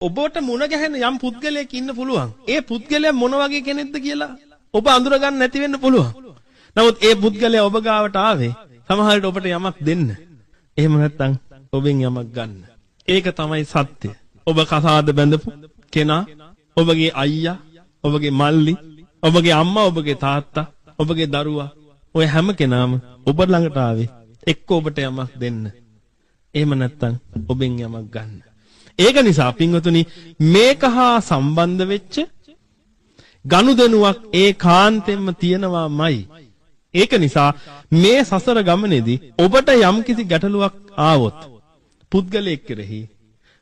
ඔබට මුණ ගැහෙන යම් පුද්ගලයෙක් ඉන්න පුළුවන්. ඒ පුද්ගලයා මොන වගේ කෙනෙක්ද කියලා ඔබ අඳුර ගන්න නැති වෙන්න පුළුවන්. නමුත් ඒ පුද්ගලයා ඔබ ගාවට ආවේ සමහර විට ඔබට යමක් දෙන්න. එහෙම නැත්නම් ඔබෙන් යමක් ගන්න. ඒක තමයි සත්‍ය. ඔබ කසාද බැඳපු කෙනා, ඔබගේ අයියා, ඔබගේ මල්ලි, ඔබගේ අම්මා, ඔබගේ තාත්තා, ඔබගේ දරුවා, ඔය හැම කෙනාම ඔබ ළඟට ආවේ එක්ක ඔබට යමක් දෙන්න. එහෙම නැත්නම් ඔබෙන් යමක් ගන්න. ඒක නිසා පින්වතුනි මේක හා සම්බන්ධ වෙච්ච ගනුදෙනුවක් ඒකාන්තයෙන්ම තියෙනවාමයි. ඒක නිසා මේ සසර ගමනේදී ඔබට යම්කිසි ගැටලුවක් ආවොත් පුද්ගලයෙක් කෙරෙහි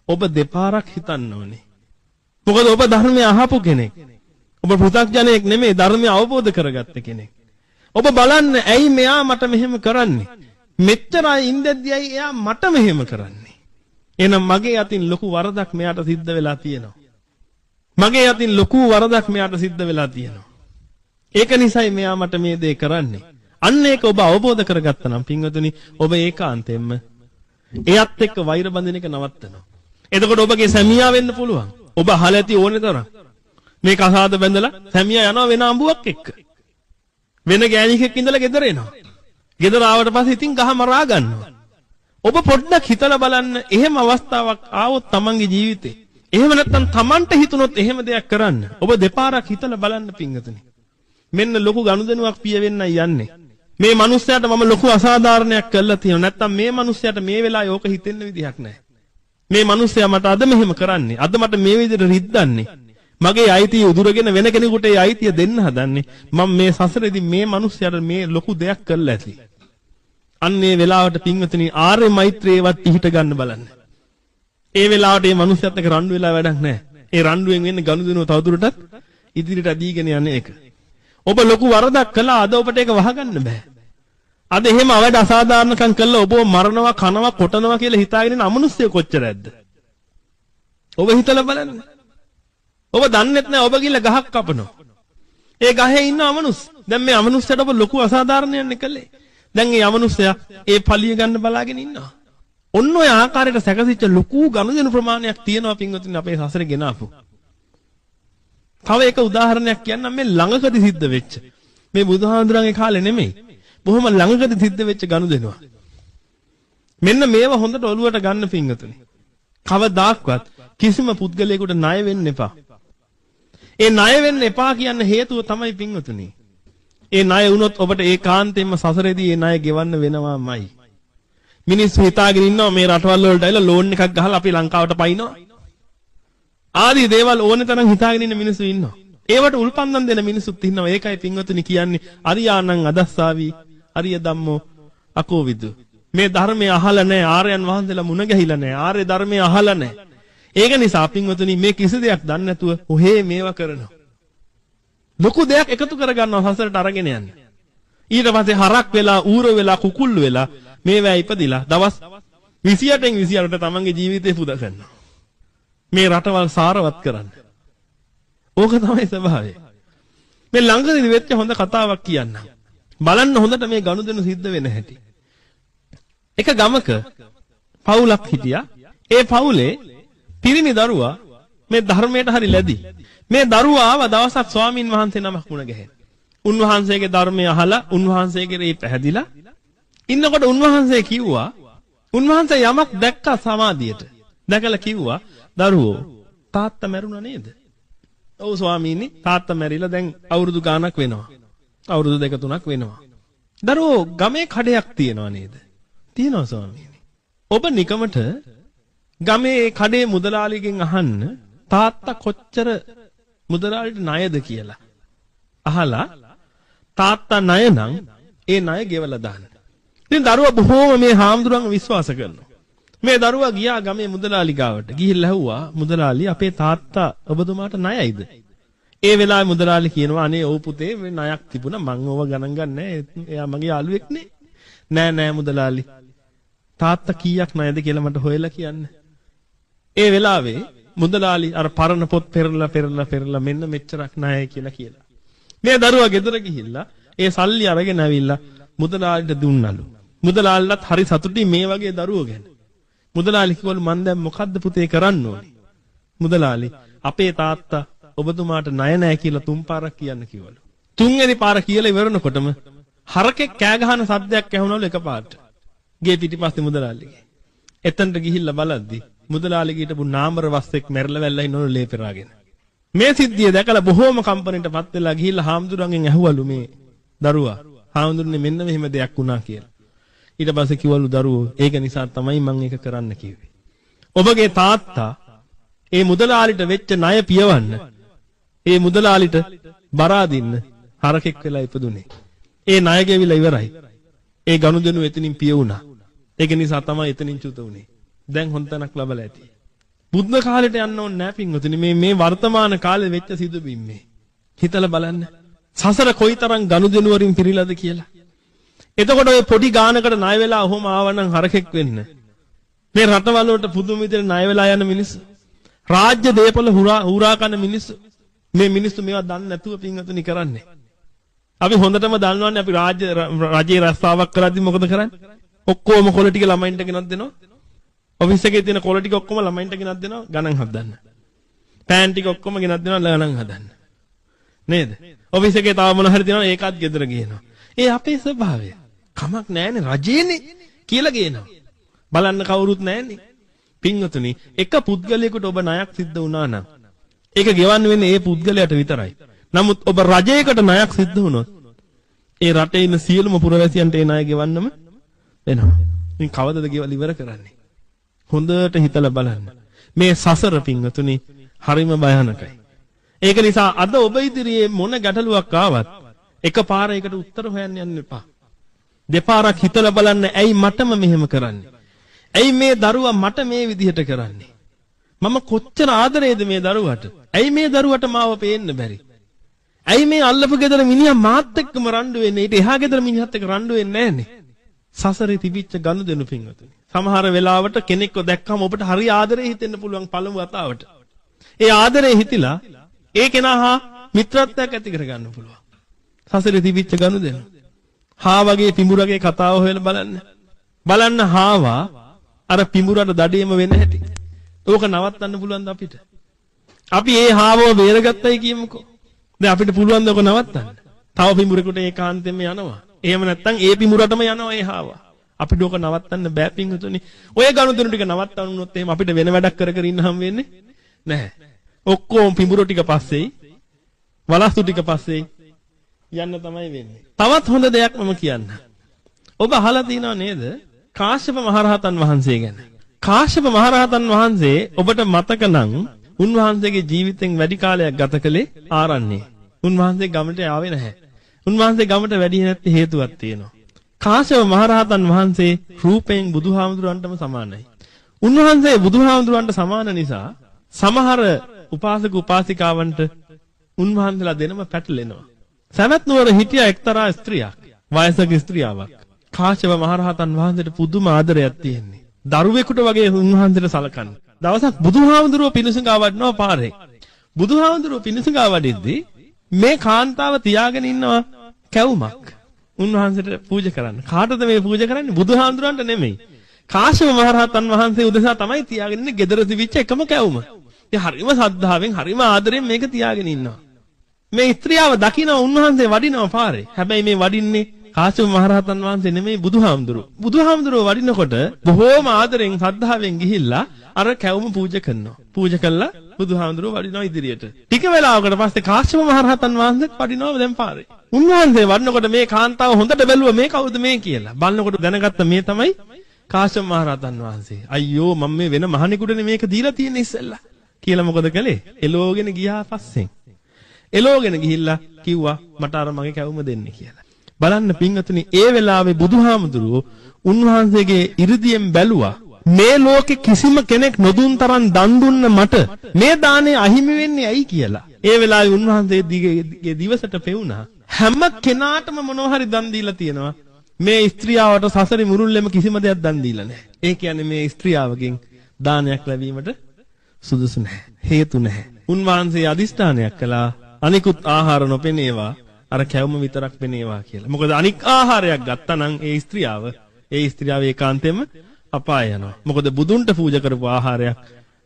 ඔබ දෙපාරක් හිතන්න ඕනේ. මොකද ඔබ ධර්මය අහපු කෙනෙක්. ඔබ පෘථග්ජනෙක් නෙමෙයි, ධර්මය අවබෝධ කරගත්ත කෙනෙක්. ඔබ බලන්න ඇයි මෙයා මට මෙහෙම කරන්නේ? මෙච්චරයි ඉඳද්දී ඇයි එයා මට මෙහෙම කරන්නේ? එහෙනම් මගේ අතින් ලොකු වරදක් මෙයාට සිද්ධ වෙලා තියෙනවා. මගේ අතින් ලොකු වරදක් මෙයාට සිද්ධ වෙලා තියෙනවා. ඒක නිසායි මෙයා මට මේ දේ කරන්නේ. අන්න ඒක ඔබ අවබෝධ කරගත්තා නම් පින්වතුනි ඔබ ඒකාන්තයෙන්ම එයත් එක්ක වෛර බඳින එක නවත්තනවා. එතකොට ඔබගේ සැමියා වෙන්න පුළුවන්. ඔබ අහලා ඇති ඕනේ තරම්. මේ කසාද බැඳලා සැමියා යනවා වෙන අඹුවක් එක්ක. වෙන ගෑණියෙක් ඉඳලා ගෙදර එනවා. ගෙදර ආවට පස්සේ ඉතින් ගහ මරා ගන්නවා. ඔබ පොඩ්ඩක් හිතලා බලන්න එහෙම අවස්ථාවක් ආවොත් තමන්ගේ ජීවිතේ. එහෙම නැත්නම් තමන්ට හිතුනොත් එහෙම දෙයක් කරන්න. ඔබ දෙපාරක් හිතලා බලන්න පින්වතුනි. මෙන්න ලොකු ගනුදෙනුවක් පිය වෙන්නයි යන්නේ. මේ මිනිස්සයාට මම ලොකු අසාධාරණයක් කළා තියෙනවා. නැත්නම් මේ මිනිස්සයාට මේ වෙලාවේ ඕක හිතෙන්න විදිහක් නැහැ. මේ මිනිස්සයා මට අද මෙහෙම කරන්නේ. අද මට මේ විදිහට රිද්දන්නේ. මගේ අයිතිය උදුරගෙන වෙන කෙනෙකුට ඒ අයිතිය දෙන්න හදන්නේ. මම මේ සසරේදී මේ මිනිස්සයාට මේ ලොකු දෙයක් කළා ඇති. අන්නේ වෙලාවට පින්වතුනි ආර්ය මෛත්‍රියවත් පිහිට ගන්න බලන්න. ඒ වෙලාවට මේ මිනිස්සයත් එක්ක රණ්ඩු වෙලා වැඩක් නැහැ. ඒ රණ්ඩුවෙන් වෙන්නේ ගනුදෙනුව තවදුරටත් ඉදිරියට අදීගෙන යන්නේ ඒක. ඔබ ලොකු වරදක් කළා අද ඔබට ඒක වහගන්න බෑ. අද එහෙම අවඩ අසාධාරණකම් කළා ඔබව මරනවා, කනවා, කොටනවා කියලා හිතාගෙන ඉන්න අමනුෂ්‍ය කොච්චරද? ඔබ හිතලා බලන්න. ඔබ දන්නේත් නැහැ ඔබ ගිහලා ගහක් කපනවා. ඒ ගහේ ඉන්න අමනුෂ්‍ය. දැන් මේ අමනුෂ්‍යයට ඔබ ලොකු අසාධාරණයක් කළේ. දැන් මේ අමනුෂ්‍යයා ඒ පලිය ගන්න බලාගෙන ඉන්නවා. ඔන්න ඔය ආකාරයට සැකසිච්ච ලොකු ගනුදෙනු ප්‍රමාණයක් තියෙනවා පින්වතුනි අපේ සසරේ ගෙනාපු. තව එක උදාහරණයක් කියන්නම් මේ ළඟකදී සිද්ධ වෙච්ච. මේ බුදුහාමුදුරන්ගේ කාලේ නෙමෙයි. බොහොම ළඟකදී සිද්ධ වෙච්ච ගනුදෙනුව. මෙන්න මේව හොඳට ඔලුවට ගන්න පින්වතුනි. කවදාක්වත් කිසිම පුද්ගලයෙකුට ණය වෙන්න එපා. ඒ ණය වෙන්න එපා කියන හේතුව තමයි පින්වතුනි. ඒ ණය වුණොත් ඔබට ඒකාන්තයෙන්ම සසරේදී ඒ ණය ගෙවන්න වෙනවාමයි. මිනිස්සු හිතාගෙන ඉන්නවා මේ රටවල් වලට ඇවිල්ලා ලෝන් එකක් ගහලා අපි ලංකාවට පයින්නවා. ආදී දේවල් ඕනේ තරම් හිතාගෙන ඉන්න මිනිස්සු ඉන්නවා. ඒවට උල්පන්දම් දෙන මිනිස්සුත් ඉන්නවා. ඒකයි පින්වතුනි කියන්නේ අරියාණං අදස්සාවි අරිය ධම්මෝ අකෝවිදු. මේ ධර්මය අහලා නැහැ. ආර්යයන් වහන්සේලා මුණ ගැහිලා නැහැ. ආර්ය ධර්මය අහලා නැහැ. ඒක නිසා පින්වතුනි මේ කිසි දෙයක් දන්නේ නැතුව ඔහේ මේවා කරනවා. ලොකු දෙයක් එකතු කරගන්නවා සසරට අරගෙන යන්නේ. ඊට පස්සේ හරක් වෙලා, ඌර වෙලා, කුකුල් වෙලා මේවා ඉපදිලා දවස් 28න් 28ට තමන්ගේ ජීවිතේ පුදා ගන්නවා. මේ රටවල් සාරවත් කරන්න. ඕක තමයි ස්වභාවය. මේ ළඟදී වෙච්ච හොඳ කතාවක් කියන්නම්. බලන්න හොඳට මේ ගනුදෙනු සිද්ධ වෙන හැටි. එක ගමක පවුලක් හිටියා. ඒ පවුලේ පිරිමි දරුවා මේ ධර්මයට හරි ලැබි. මේ දරුවා ආව දවසක් ස්වාමින් වහන්සේ නමක් මුණ ගැහෙන්න. උන්වහන්සේගේ ධර්මය අහලා උන්වහන්සේගේ රේ පැහැදිලා ඉන්නකොට උන්වහන්සේ කිව්වා උන්වහන්සේ යමක් දැක්කා සමාධියට. දැකලා කිව්වා දරුවෝ තාත්තා මැරුණා නේද? ඔව් ස්වාමීනි තාත්තා මැරිලා දැන් අවුරුදු ගාණක් වෙනවා. අවුරුදු 2-3ක් වෙනවා. දරුවෝ ගමේ කඩයක් තියනවා නේද? තියනවා ස්වාමීනි. ඔබ නිකමට ගමේ කඩේ මුදලාලිගෙන් අහන්න තාත්තා කොච්චර මුදලාලිට ණයද කියලා. අහලා තාත්තා ණය නම් ඒ ණය ගෙවලා දාන්න. ඉතින් දරුවා බොහෝම මේ හාමුදුරන්ව විශ්වාස කරනවා. මේ දරුවා ගියා ගමේ මුදලාලි ගාවට. ගිහිල්ලා ඇහුවා මුදලාලි අපේ තාත්තා ඔබතුමාට ණයයිද? ඒ වෙලාවේ මුදලාලි කියනවා අනේ ඔව් පුතේ මේ ණයක් තිබුණා මං ඕව ගණන් ගන්නෑ. එයා මගේ යාළුවෙක් නේ. නෑ මුදලාලි. තාත්තා කීයක් ණයද කියලා මට හොයලා කියන්න. ඒ වෙලාවේ මුදලාලි අර පරණ පොත් පෙරලා මෙන්න මෙච්චරක් ණයයි කියලා. මේ දරුවා ගෙදර ගිහිල්ලා ඒ සල්ලි අරගෙන ඇවිල්ලා මුදලාලිට දුන්නලු. මුදලාලිලත් හරි සතුටින් මේ වගේ දරුවෝ ගැන. මුදලාලි කිව්වලු මං දැන් මොකද්ද පුතේ කරන්න ඕනේ? මුදලාලි අපේ තාත්තා ඔබතුමාට ණය නැහැ කියලා තුන් පාරක් කියන්න කිව්වලු. තුන්වෙනි පාර කියලා ඉවරනකොටම හරකෙක් කෑ ගහන සද්දයක් ඇහුණලු එකපාරට. ගේ පිටිපස්සේ මුදලාලිගේ. එතනට ගිහිල්ලා බලද්දි මුදලාලිගේ හිටපු නාමර වස්සෙක් මැරලා වැල්ලා ඉන්නවලු ලේ පෙරාගෙන. මේ සිද්ධිය දැකලා බොහෝම කම්පණයටපත් වෙලා ගිහිල්ලා හාමුදුරන්ගෙන් ඇහුවලු මේ දරුවා හාමුදුරනේ මෙන්න මෙහෙම දෙයක් වුණා කියලා. ඊට පස්සේ කිව්වලු දරුවෝ ඒක නිසා තමයි මම ඒක කරන්න කිව්වේ. ඔබගේ තාත්තා ඒ මුදලාලිට වෙච්ච ණය පියවන්න ඒ මුදලාලිට බරා දින්න හරකෙක් වෙලා ඉපදුනේ. ඒ ණය ගෙවිලා ඉවරයි. ඒ ගනුදෙනු එතනින් පිය වුණා. ඒක නිසා තමයි එතනින් චුත වුනේ. දැන් හොන්තනක් ලබලා ඇති. බුද්ධ කාලෙට යන්න ඕනේ නැහැ පින්වතුනි. මේ වර්තමාන කාලේ වෙච්ච සිදුවීම් මේ. හිතලා බලන්න. සසර කොයිතරම් ගනුදෙනු වලින් පිරීලාද කියලා. එතකොට ඔය පොඩි ගානකට ණය වෙලා ඔහොම ආවනම් හරකෙක් වෙන්න. මේ රටවල වලට පුදුම විදිහට ණය වෙලා යන මිනිස්සු. රාජ්‍ය දේපල හුරා කන මිනිස්සු. මේ මිනිස්සු මේවා දන්නේ නැතුව පින්වතුනි කරන්නේ. අපි හොඳටම දන්නවන්නේ අපි රජයේ රස්සාවක් කරද්දි මොකද කරන්නේ? ඔක්කොම කොළ ටික ළමයින්ට ගෙනත් දෙනවා. ඔෆිස් එකේ තියෙන කොළ ටික ඔක්කොම ළමයින්ට ගෙනත් දෙනවා ගණන් හදන්න. පෑන් ටික ඔක්කොම ගෙනත් දෙනවා ගණන් හදන්න. නේද? ඔෆිස් එකේ තව මොන හරි තියෙනවා ඒකත් ගෙදර ගේනවා. ඒ අපේ ස්වභාවය. කමක් නැහැනේ රජේනේ කියලා ගේනවා. බලන්න කවුරුත් නැහැනේ. පින්වතුනි එක පුද්ගලයෙකුට ඔබ ණයක් සිද්ධ වුණා නම් ඒක ගෙවන්න වෙන්නේ ඒ පුද්ගලයාට විතරයි. නමුත් ඔබ රජයකට ණයක් සිද්ධ වුණොත් ඒ රටේ ඉන්න සියලුම පුරවැසියන්ට ඒ ණය ගෙවන්නම වෙනවා. ඉතින් කවදද ගෙවලා ඉවර කරන්නේ? හොඳට හිතලා බලන්න. මේ සසර පින්වතුනි හරිම භයානකයි. ඒක නිසා අද ඔබ ඉදිරියේ මොන ගැටලුවක් ආවත් එකපාරයකට උත්තර හොයන්න යන්න එපා. දෙපාරක් හිතලා බලන්න ඇයි මටම මෙහෙම කරන්නේ? ඇයි මේ දරුවා මට මේ විදිහට කරන්නේ? මම කොච්චර ආදරේද මේ දරුවට? ඇයි මේ දරුවට මාව පේන්න බැරි? ඇයි මේ අල්ලපු ගෙදර මිනිහා මාත් එක්කම රණ්ඩු වෙන්නේ? ඊට එහා ගෙදර මිනිහත් එක්ක රණ්ඩු වෙන්නේ නැහනේ. සසරේ තිබිච්ච ගනුදෙනු පින්වතුනි. සමහර වෙලාවට කෙනෙක්ව දැක්කම ඔබට හරි ආදරේ හිතෙන්න පුළුවන් පළමු වතාවට. ඒ ආදරේ හිතිලා ඒ කෙනා හා මිත්‍රත්වයක් ඇති කරගන්න පුළුවන්. සසරේ තිබිච්ච ගනුදෙනු. හාවගේ පිඹුරගේ කතාව හොයලා බලන්න. බලන්න හාවා අර පිඹුරට දඩේම වෙන හැටි. ඕක නවත්තන්න පුළුවන්ද අපිට? අපි ඒ හාවව බේරගත්තයි කියමුකෝ. දැන් අපිට පුළුවන් ද ඔක නවත්තන්න? තව පිඹුරෙකුට ඒකාන්තයෙන්ම යනවා. එහෙම නැත්නම් ඒ පිඹුරටම යනවා ඒ හාවා. අපිට ඕක නවත්තන්න බෑ පින්වතුනි. ඔය ගනුදෙනු ටික නවත්තන්න උනොත් එහෙම අපිට වෙන වැඩක් කර කර ඉන්න හම් වෙන්නේ නැහැ. ඔක්කොම පිඹුර ටික පස්සෙයි වලස්සු ටික පස්සෙයි යන්න තමයි වෙන්නේ. තවත් හොඳ දෙයක් මම කියන්න. ඔබ අහලා තියෙනව නේද? කාශ්‍යප මහරහතන් වහන්සේ ගැන. කාශ්‍යප මහරහතන් වහන්සේ ඔබට මතක නම් උන්වහන්සේගේ ජීවිතෙන් වැඩි කාලයක් ගත කළේ ආරණ්‍යයේ. උන්වහන්සේ ගමට ආවේ නැහැ. උන්වහන්සේ ගමට වැඩි නැති හේතුවක් තියෙනවා. කාශ්‍යප මහරහතන් වහන්සේ රූපයෙන් බුදුහාමුදුරන්ටම සමානයි. උන්වහන්සේ බුදුහාමුදුරන්ට සමාන නිසා සමහර උපාසක උපාසිකාවන්ට උන්වහන්සේලා දෙනම පැටලෙනවා. සවැත් නුවර හිටිය එක්තරා ස්ත්‍රියක්, වයසක ස්ත්‍රියාවක්. කාශ්‍යප මහරහතන් වහන්සේට පුදුම ආදරයක් තියෙන්නේ. දරුවෙකුට වගේ උන්වහන්සේට සලකන්නේ. දවසක් බුදුහාමුදුරුවෝ පිණුසඟා වඩනවා පාරේ. බුදුහාමුදුරුවෝ පිණුසඟා වඩිද්දී මේ කාන්තාව තියාගෙන ඉන්නවා කැවුමක්. උන්වහන්සේට පූජා කරන්න. කාටද මේ පූජා කරන්නේ? බුදුහාමුදුරන්ට නෙමෙයි. කාශ්‍යප මහරහතන් වහන්සේ උදෙසා තමයි තියාගෙන ඉන්නේ gedara තිබිච්ච එකම කැවුම. ඉතින් හරිම සද්ධාවෙන් හරිම ආදරෙන් මේක තියාගෙන ඉන්නවා. මේ ස්ත්‍රියව දකින්න උන්වහන්සේ වඩිනවා පාරේ. හැබැයි මේ වඩින්නේ කාශ්‍යප මහරහතන් වහන්සේ නෙමෙයි බුදුහාමුදුරුවෝ. බුදුහාමුදුරුවෝ වඩිනකොට බොහෝම ආදරෙන් සද්ධාවෙන් ගිහිල්ලා අර කැවුම පූජා කරනවා. පූජා කළා බුදුහාමුදුරුවෝ වඩිනවා ඉදිරියට. ටික වෙලාවකට පස්සේ කාශ්‍යප මහරහතන් වහන්සේත් වඩිනවා දැන් පාරේ. උන්වහන්සේ වඩනකොට මේ කාන්තාව හොඳට බැලුවා මේ කවුද මේ කියලා. බලනකොට දැනගත්ත මේ තමයි කාශ්‍යප මහරහතන් වහන්සේ. අයියෝ මම මේ වෙන මහණෙකුටනේ මේක දීලා තියෙන්නේ ඉස්සෙල්ලා. කියලා මොකද කළේ? එලෝගෙන ගියා පස්සෙන්. එලෝගෙන ගිහිල්ලා කිව්වා මට අර මගේ කැවුම දෙන්න කියලා. බලන්න පින්වතුනි ඒ වෙලාවේ බුදුහාමුදුරුවෝ උන්වහන්සේගේ ඉරිදියෙන් බැලුවා මේ ලෝකේ කිසිම කෙනෙක් නොදුන් තරම් දන් දුන්න මට මේ දාණය අහිමි වෙන්නේ ඇයි කියලා. ඒ වෙලාවේ උන්වහන්සේගේ දිවසට පෙවුනා හැම කෙනාටම මොනවා හරි දන් දීලා තියෙනවා. මේ ස්ත්‍රියවට සසරි මුරුල්ලෙම කිසිම දෙයක් දන් දීලා නැහැ. ඒ කියන්නේ මේ ස්ත්‍රියවගෙන් දානයක් ලැබීමට සුදුසු නැහැ. හේතු නැහැ. උන්වහන්සේ අදිෂ්ඨානයක් කළා අනිකුත් ආහාර නොපෙනේවා අර කැවුම විතරක් පෙනේවා කියලා. මොකද අනික් ආහාරයක් ගත්තා නම් ඒ ස්ත්‍රියව ඒකාන්තයෙන්ම අපාය යනවා. මොකද බුදුන්ට පූජා කරපු ආහාරයක්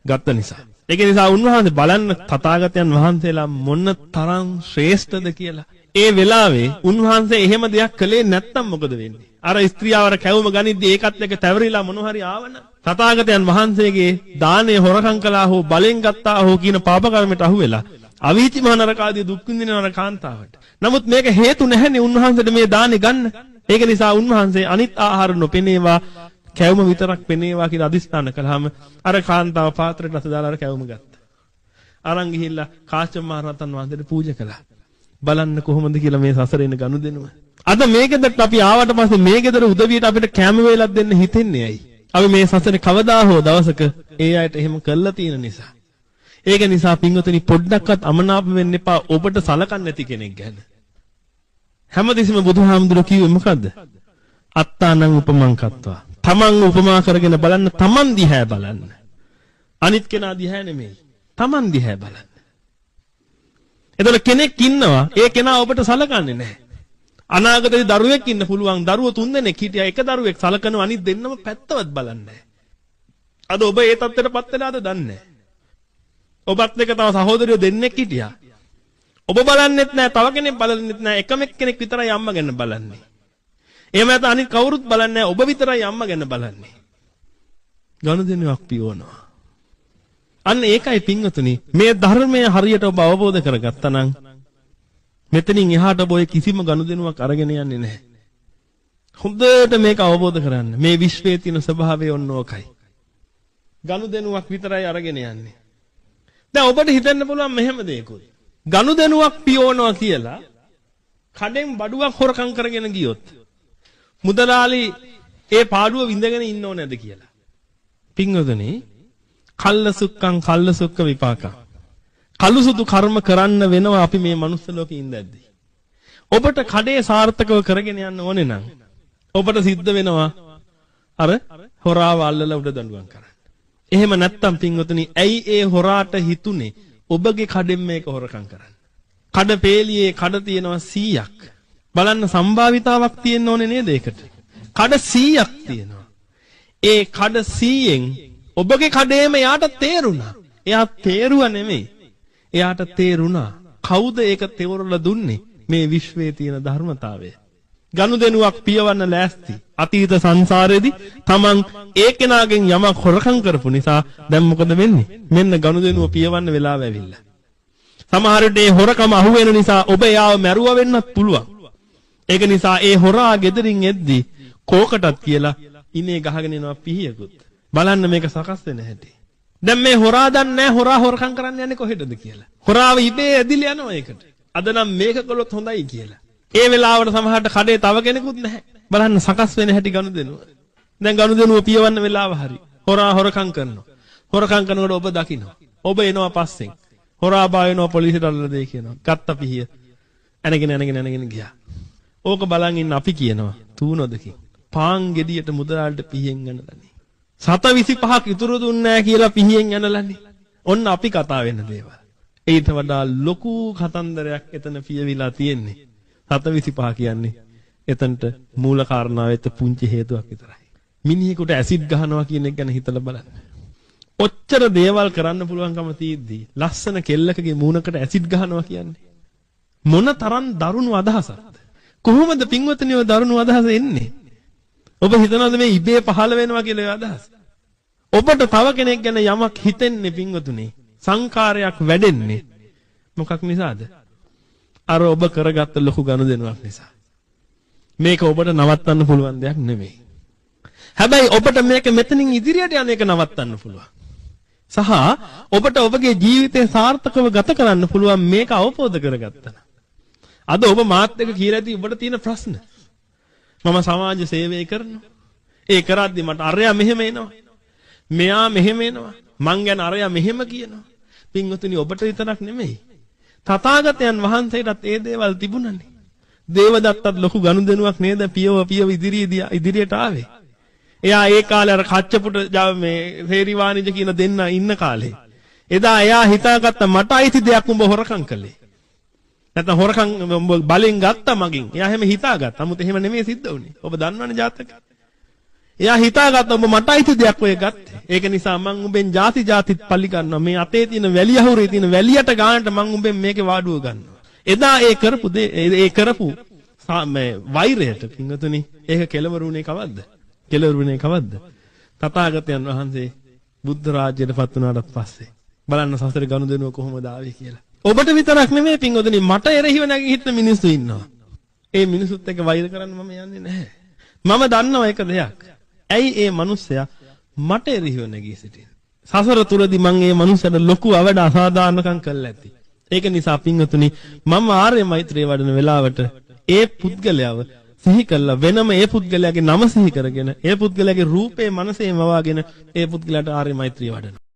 ගත්ත නිසා. ඒක නිසා උන්වහන්සේ බලන්න තථාගතයන් වහන්සේලා මොන තරම් ශ්‍රේෂ්ඨද කියලා. ඒ වෙලාවේ උන්වහන්සේ එහෙම දෙයක් කළේ නැත්තම් මොකද වෙන්නේ? අර ස්ත්‍රියවර කැවුම ගනිද්දී ඒකත් එක්ක තැවරිලා මොන හරි ආවන. තථාගතයන් වහන්සේගේ දානය හොරකම් කළා හෝ බලෙන් ගත්තා හෝ කියන පාප කර්මයට අහු වෙලා අවීචි මහ නරකාදී දුක් විඳිනවන කාන්තාවට. නමුත් මේක හේතු නැහැනේ උන්වහන්සේට මේ දානෙ ගන්න. ඒක නිසා උන්වහන්සේ අනිත් ආහාර නොපෙනේවා කැවුම විතරක් පෙනේවා කියලා අදිස්ථාන කළාම අර කාන්තාව පාත්‍රයට අත දාලා අර කැවුම ගත්තා. අරන් ගිහිල්ලා කාශ්‍යප මහ රහතන් වහන්සේට පූජා කළා. බලන්න කොහොමද කියලා මේ සසරේ ඉන්න ගනුදෙනුව. අද මේ ගෙදරට අපි ආවට පස්සේ මේ ගෙදර උදවියට අපිට කැම වේලක් දෙන්න හිතෙන්නේ ඇයි? අපි මේ සසරේ කවදා හෝ දවසක ඒ අයට එහෙම කළා තියෙන නිසා. ඒක නිසා පින්වතුනි පොඩ්ඩක්වත් අමනාප වෙන්න එපා ඔබට සලකන්නේ නැති කෙනෙක් ගැන. හැමදෙස්සම බුදුහාමුදුරුවෝ කිව්වේ මොකද්ද? අත්තානං උපමං කତ୍වා. තමන් උපමා කරගෙන බලන්න, තමන් දිහා බලන්න. අනිත් කෙනා දිහා නෙමෙයි. තමන් දිහා බලන්න. එතකොට කෙනෙක් ඉන්නවා, ඒ කෙනා ඔබට සලකන්නේ නැහැ. අනාගතේ දරුවෙක් ඉන්න පුළුවන්. දරුවෝ 3 දෙනෙක් හිටියා. එක දරුවෙක් සලකනවා, අනිත් දෙන්නම පැත්තවත් බලන්නේ නැහැ. අද ඔබ ඒ තත්ත්වයටපත් වෙලාද දන්නේ නැහැ. ඔබත් එක්ක තව සහෝදරයෝ දෙන්නෙක් හිටියා. ඔබ බලන්නෙත් නැහැ, තව කෙනෙක් බලන්නෙත් නැහැ. එකම කෙනෙක් විතරයි අම්මා ගැන බලන්නේ. එහෙම නැත්නම් අනිත් කවුරුත් බලන්නේ නැහැ, ඔබ විතරයි අම්මා ගැන බලන්නේ. ගනුදෙනුවක් පියවනවා. අන්න ඒකයි පින්වතුනි, මේ ධර්මය හරියට ඔබ අවබෝධ කරගත්තා නම් මෙතනින් එහාට ඔබ ඔය කිසිම ගනුදෙනුවක් අරගෙන යන්නේ නැහැ. හොඳට මේක අවබෝධ කරගන්න. මේ විශ්වයේ තියෙන ස්වභාවය ඔන්න ඕකයි. ගනුදෙනුවක් විතරයි අරගෙන යන්නේ. දැන් ඔබට හිතෙන්න පුළුවන් මෙහෙම දෙයක්ුයි. ගනුදෙනුවක් පියවනවා කියලා කඩෙන් බඩුවක් හොරකම් කරගෙන ගියොත් මුදලාලි ඒ පාඩුව විඳගෙන ඉන්න ඕනේ නැද්ද කියලා. පින්වතුනි, කල්ලසුක්කං කල්ලසුක්ක විපාකං. කලුසුදු කර්ම කරන්න වෙනවා අපි මේ මනුස්ස ලෝකේ ඉඳද්දී. ඔබට කඩේ සාර්ථකව කරගෙන යන්න ඕනේ නම් ඔබට සිද්ධ වෙනවා අර හොරාව අල්ලලා උඩ දඬුවම් කරන්න. එහෙම නැත්තම් පින්වතුනි, ඇයි ඒ හොරාට හිතුනේ ඔබගේ කඩෙන් මේක හොරකම් කරන්න? කඩ පේලියේ කඩ තියෙනවා 100ක්. බලන්න සම්භාවිතාවක් තියෙන්න ඕනේ නේද ඒකට? කඩ 100ක් තියෙනවා. ඒ කඩ 100න් ඔබගේ කඩේම යාට තේරුණා. එයා තේරුවා නෙමෙයි. එයාට තේරුණා කවුද ඒක තේරවලා දුන්නේ? මේ විශ්වයේ තියෙන ධර්මතාවය. ගනුදෙනුවක් පියවන්න ලෑස්ති. අතීත සංසාරේදී Taman ඒ කෙනාගෙන් යමක් හොරකම් කරපු නිසා දැන් මොකද වෙන්නේ? මෙන්න ගනුදෙනුව පියවන්න වෙලාව ඇවිල්ලා. සමහර විට ඒ හොරකම අහු වෙන නිසා ඔබ යාව මැරුවා වෙන්නත් පුළුවන්. ඒක නිසා ඒ හොරා ගෙදරින් එද්දී කෝකටත් කියලා ඉනේ ගහගෙන එනවා පිහියකුත්. බලන්න මේක සකස් වෙන හැටි. දැන් මේ හොරා දන්නේ නැහැ හොරා හොරකම් කරන්න යන්නේ කොහෙටද කියලා. හොරාව ඉබේ ඇදිලා යනවා ඒකට. අද නම් මේක කළොත් හොඳයි කියලා. ඒ වෙලාවට සමහරට කඩේ තව කෙනෙකුත් නැහැ. බලන්න සකස් වෙන හැටි ගනුදෙනුව. දැන් ගනුදෙනුව පියවන්න වෙලාව හරි. හොරා හොරකම් කරනවා. හොරකම් කරනකොට ඔබ දකිනවා. ඔබ එනවා පස්සෙන්. හොරා බායනවා පොලිසියට අල්ලලා දෙයි කියනවා. ගත්ත පිහිය. ඇනගෙන ගියා. ඕක බලන් ඉන්න අපි කියනවා තූනොදකින්. පාන් ගෙඩියට මුදලාලට පිහියෙන් යනලානේ. 725ක් ඉතුරු දුන්නේ නැහැ කියලා පිහියෙන් යනලානේ. ඔන්න අපි කතා වෙන දේවල්. ඊට වඩා ලොකු කතන්දරයක් එතන පියවිලා තියෙන්නේ. 725 කියන්නේ එතනට මූල කාරණාවෙත් පුංචි හේතුවක් විතරයි. මිනිහෙකුට ඇසිඩ් ගහනවා කියන එක ගැන හිතලා බලන්න. ඔච්චර දේවල් කරන්න පුළුවන්කම තියෙද්දී ලස්සන කෙල්ලකගේ මූණකට ඇසිඩ් ගහනවා කියන්නේ මොන තරම් දරුණු අදහසක්ද? කොහොමද පින්වත්නි ඔය දරුණු අදහස එන්නේ? ඔබ හිතනවද මේ ඉබේ පහළ වෙනවා කියලා ඒ අදහස? ඔබට තව කෙනෙක් ගැන යමක් හිතෙන්නේ පින්වතුනි, සංකාරයක් වැඩෙන්නේ මොකක් නිසාද? අර ඔබ කරගත්ත ලොකු ගනුදෙනුවක් නිසා. මේක ඔබට නවත්තන්න පුළුවන් දෙයක් නෙමෙයි. හැබැයි ඔබට මේක මෙතනින් ඉදිරියට යන එක නවත්තන්න පුළුවන්. සහ ඔබට ඔබගේ ජීවිතය සාර්ථකව ගත කරන්න පුළුවන් මේක අවබෝධ කරගත්තා. අද ඔබ මාත් එක්ක කියලා ඇති ඔබට තියෙන ප්‍රශ්න. මම සමාජ සේවය කරනවා. ඒ කරද්දි මට අරයා මෙහෙම එනවා. මෙයා මෙහෙම එනවා. මං ගැන අරයා මෙහෙම කියනවා. පින්වතුනි ඔබට විතරක් නෙමෙයි. තථාගතයන් වහන්සේටත් ඒ දේවල් තිබුණනේ. දේවදත්තත් ලොකු ගනුදෙනුවක් නේද පියව ඉදිරියට ආවේ. එයා ඒ කාලේ අර කච්චපුට මේ සේරිවාණිජ කියන දෙන්න ඉන්න කාලේ. එදා එයා හිතාගත්ත මට අයිති දෙයක් උඹ හොරකම් කළේ. නැත්නම් හොරකම් බලෙන් ගත්තා මගෙන්. එයා එහෙම හිතාගත්තා. නමුත් එහෙම නෙමෙයි සිද්ධ වුනේ. ඔබ දන්නවනේ ජාතකය. එයා හිතාගත්ත ඔබ මට අයිති දෙයක් ඔය ගත්තේ. ඒක නිසා මං උඹෙන් ಜಾතිත් පල්ලි ගන්නවා. මේ අතේ තියෙන වැලිය අහුරේ තියෙන වැලියට ගානට මං උඹෙන් මේකේ වාඩුව ගන්නවා. එදා ඒ කරපු මේ වෛරයට පින්වතුනි ඒක කෙලවරුනේ කවද්ද? කෙලවරුනේ කවද්ද? තථාගතයන් වහන්සේ බුද්ධ රාජ්‍යයට පත් වුණාට පස්සේ බලන්න සසර ගනුදෙනුව කොහොමද ආවේ කියලා. ඔබට විතරක් නෙමෙයි පින්වතුනි මට එරෙහිව නැගිටින මිනිස්සු ඉන්නවා. ඒ මිනිසුත් එක්ක වෛර කරන්න මම යන්නේ නැහැ. මම දන්නවා එක දෙයක්. ඇයි ඒ මිනිස්සයා මට එරෙහිව නැගී සිටින්නේ? සසර තුලදී මම ඒ මිනිස්සට ලොකු අවඩ අසාධාරණකම් කළා ඇති. ඒක නිසා පින්වතුනි මම ආර්ය මෛත්‍රිය වඩන වෙලාවට ඒ පුද්ගලයාව සිහි කළා වෙනම ඒ පුද්ගලයාගේ නම සිහි කරගෙන ඒ පුද්ගලයාගේ රූපේ මනසේ මවාගෙන ඒ පුද්ගලයාට ආර්ය මෛත්‍රිය වඩනවා.